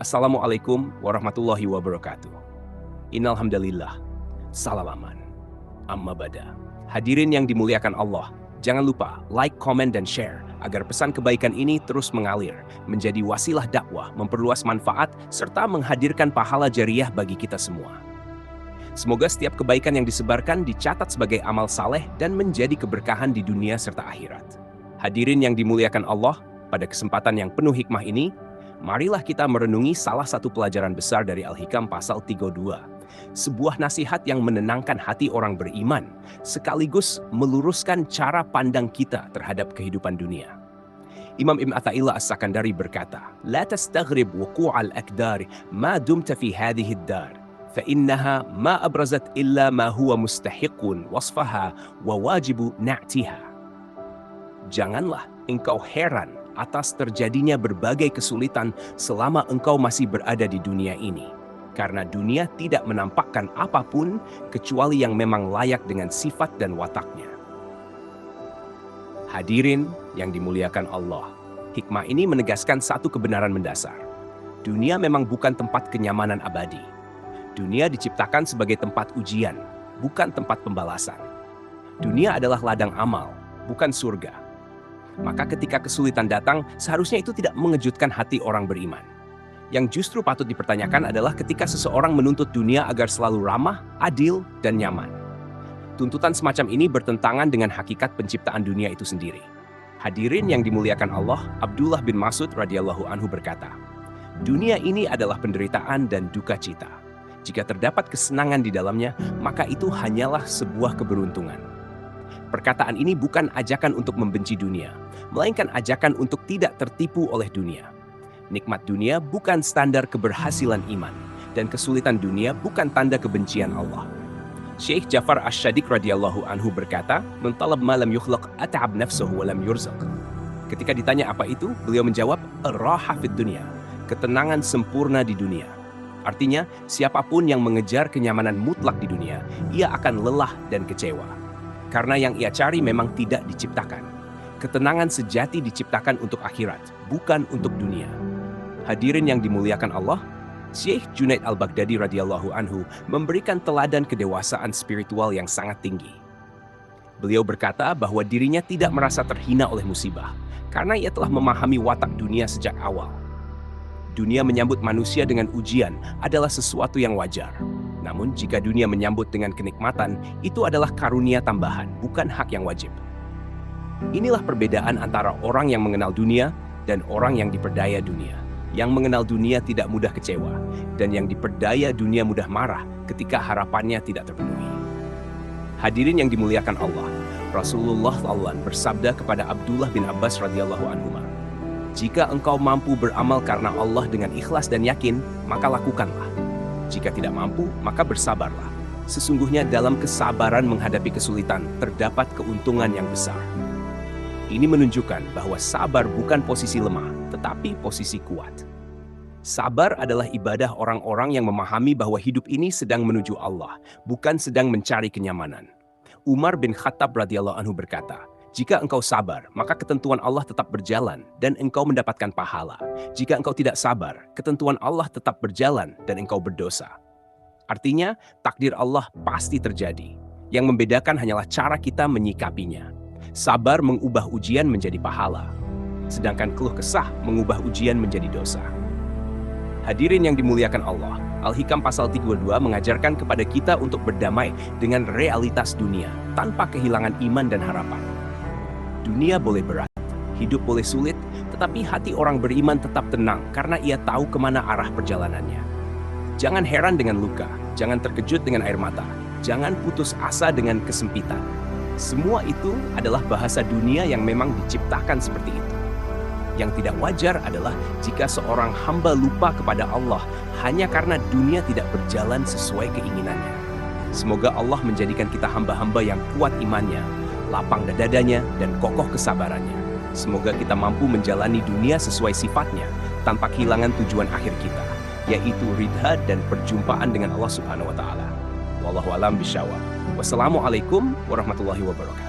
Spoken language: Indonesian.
Assalamualaikum warahmatullahi wabarakatuh. Innal hamdalillah. Salaman. Amma bada. Hadirin yang dimuliakan Allah, jangan lupa like, comment, dan share agar pesan kebaikan ini terus mengalir, menjadi wasilah dakwah, memperluas manfaat, serta menghadirkan pahala jariah bagi kita semua. Semoga setiap kebaikan yang disebarkan dicatat sebagai amal saleh dan menjadi keberkahan di dunia serta akhirat. Hadirin yang dimuliakan Allah, pada kesempatan yang penuh hikmah ini, marilah kita merenungi salah satu pelajaran besar dari Al-Hikam pasal 32. Sebuah nasihat yang menenangkan hati orang beriman, sekaligus meluruskan cara pandang kita terhadap kehidupan dunia. Imam Ibn Athaillah As-Sakandari berkata, "La tastaghrib wuqu'al akdar ma dumta fi hadhihi ad-dar, fa innaha ma abrazat illa ma huwa mustahiqun wasfaha wa wajibu na'tiha." Janganlah engkau heran atas terjadinya berbagai kesulitan selama engkau masih berada di dunia ini. Karena dunia tidak menampakkan apapun kecuali yang memang layak dengan sifat dan wataknya. Hadirin yang dimuliakan Allah, hikmah ini menegaskan satu kebenaran mendasar. Dunia memang bukan tempat kenyamanan abadi. Dunia diciptakan sebagai tempat ujian, bukan tempat pembalasan. Dunia adalah ladang amal, bukan surga. Maka ketika kesulitan datang, seharusnya itu tidak mengejutkan hati orang beriman. Yang justru patut dipertanyakan adalah ketika seseorang menuntut dunia agar selalu ramah, adil, dan nyaman. Tuntutan semacam ini bertentangan dengan hakikat penciptaan dunia itu sendiri. Hadirin yang dimuliakan Allah, Abdullah bin Mas'ud radhiyallahu anhu berkata, "Dunia ini adalah penderitaan dan duka cita. Jika terdapat kesenangan di dalamnya, maka itu hanyalah sebuah keberuntungan." Perkataan ini bukan ajakan untuk membenci dunia, melainkan ajakan untuk tidak tertipu oleh dunia. Nikmat dunia bukan standar keberhasilan iman, dan kesulitan dunia bukan tanda kebencian Allah. Syekh Ja'far Asy-Syadiq radhiyallahu anhu berkata, "Man talab ma lam yukhlaq at'ab nafsuhu wa lam yurzaq." Ketika ditanya apa itu, beliau menjawab, "Ar-raha fid dunya," ketenangan sempurna di dunia. Artinya, siapapun yang mengejar kenyamanan mutlak di dunia, ia akan lelah dan kecewa. Karena yang ia cari memang tidak diciptakan. Ketenangan sejati diciptakan untuk akhirat, bukan untuk dunia. Hadirin yang dimuliakan Allah, Syekh Junaid Al-Baghdadi radhiyallahu anhu memberikan teladan kedewasaan spiritual yang sangat tinggi. Beliau berkata bahwa dirinya tidak merasa terhina oleh musibah, karena ia telah memahami watak dunia sejak awal. Dunia menyambut manusia dengan ujian adalah sesuatu yang wajar. Namun jika dunia menyambut dengan kenikmatan, itu adalah karunia tambahan, bukan hak yang wajib. Inilah perbedaan antara orang yang mengenal dunia dan orang yang diperdaya dunia. Yang mengenal dunia tidak mudah kecewa, dan yang diperdaya dunia mudah marah ketika harapannya tidak terpenuhi. Hadirin yang dimuliakan Allah, Rasulullah SAW bersabda kepada Abdullah bin Abbas radhiyallahu anhu, "Jika engkau mampu beramal karena Allah dengan ikhlas dan yakin, maka lakukanlah. Jika tidak mampu, maka bersabarlah. Sesungguhnya dalam kesabaran menghadapi kesulitan terdapat keuntungan yang besar." Ini menunjukkan bahwa sabar bukan posisi lemah, tetapi posisi kuat. Sabar adalah ibadah orang-orang yang memahami bahwa hidup ini sedang menuju Allah, bukan sedang mencari kenyamanan. Umar bin Khattab radhiyallahu anhu berkata, "Jika engkau sabar, maka ketentuan Allah tetap berjalan dan engkau mendapatkan pahala. Jika engkau tidak sabar, ketentuan Allah tetap berjalan dan engkau berdosa." Artinya, takdir Allah pasti terjadi. Yang membedakan hanyalah cara kita menyikapinya. Sabar mengubah ujian menjadi pahala, sedangkan keluh kesah mengubah ujian menjadi dosa. Hadirin yang dimuliakan Allah, Al-Hikam pasal 32 mengajarkan kepada kita untuk berdamai dengan realitas dunia tanpa kehilangan iman dan harapan. Dunia boleh berat, hidup boleh sulit, tetapi hati orang beriman tetap tenang karena ia tahu kemana arah perjalanannya. Jangan heran dengan luka, jangan terkejut dengan air mata, jangan putus asa dengan kesempitan. Semua itu adalah bahasa dunia yang memang diciptakan seperti itu. Yang tidak wajar adalah jika seorang hamba lupa kepada Allah hanya karena dunia tidak berjalan sesuai keinginannya. Semoga Allah menjadikan kita hamba-hamba yang kuat imannya, lapang dadanya, dan kokoh kesabarannya. Semoga kita mampu menjalani dunia sesuai sifatnya tanpa kehilangan tujuan akhir kita, yaitu ridha dan perjumpaan dengan Allah Subhanahu wa Ta'ala. Wallahu a'lam bishawab. Wassalamualaikum warahmatullahi wabarakatuh.